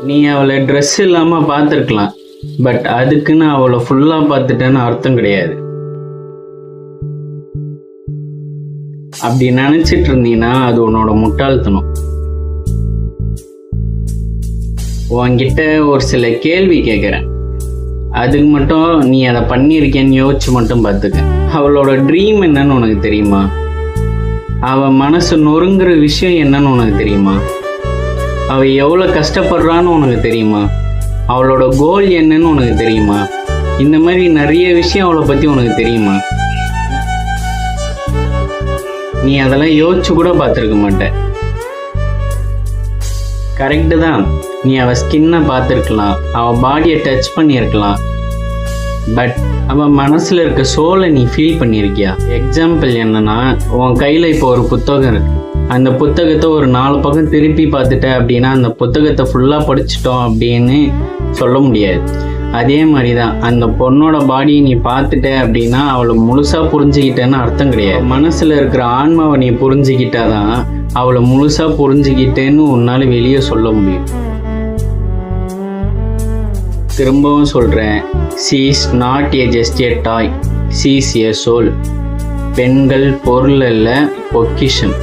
நீ அவளை ட்ரெஸ் இல்லாமல் பார்த்துருக்கலாம், பட் அதுக்குன்னு அவளை ஃபுல்லாக பார்த்துட்டேன்னு அர்த்தம் கிடையாது. அப்படி நினச்சிட்டு இருந்தீங்கன்னா அது உன்னோட முட்டாள்தனம். உன்கிட்ட ஒரு சில கேள்வி கேட்குறேன், அதுக்கு மட்டும் நீ அதை பண்ணியிருக்கேன்னு யோசிச்சு மட்டும் பார்த்துக்க. அவளோட ட்ரீம் என்னன்னு உனக்கு தெரியுமா? அவள் மனசு நொறுங்குற விஷயம் என்னன்னு உனக்கு தெரியுமா? அவள் எவ்வளோ கஷ்டப்படுறான்னு உனக்கு தெரியுமா? அவளோட கோல் என்னன்னு உனக்கு தெரியுமா? இந்த மாதிரி நிறைய விஷயம் அவளை பற்றி உனக்கு தெரியுமா? நீ அதெல்லாம் யோசிச்சு கூட பார்த்துருக்க மாட்ட. கரெக்டு தான், நீ அவள் ஸ்கின்னை பார்த்துருக்கலாம், அவள் பாடியை டச் பண்ணியிருக்கலாம், பட் அவள் மனசில் இருக்க சோலை நீ ஃபீல் பண்ணியிருக்கியா? எக்ஸாம்பிள் என்னன்னா, உன் கையில் இப்போ ஒரு புத்தகம் இருக்கு. அந்த புத்தகத்தை ஒரு 4 பக்கம் திருப்பி பார்த்துட்ட அப்படின்னா அந்த புத்தகத்தை ஃபுல்லாக படிச்சிட்டோம் அப்படின்னு சொல்ல முடியாது. அதே மாதிரி தான் அந்த பொண்ணோட பாடியை நீ பார்த்துட்ட அப்படின்னா அவளை முழுசாக புரிஞ்சுக்கிட்டேன்னு அர்த்தம் கிடையாது. மனசில் இருக்கிற ஆன்மாவை நீ புரிஞ்சுக்கிட்டாதான் அவளை முழுசாக புரிஞ்சுக்கிட்டேன்னு உன்னால் வெளியே சொல்ல முடியும். திரும்பவும் சொல்கிறேன், she is not a just a toy, she is a soul. பெண்கள் பொருள் அல்ல, பொக்கிஷம்.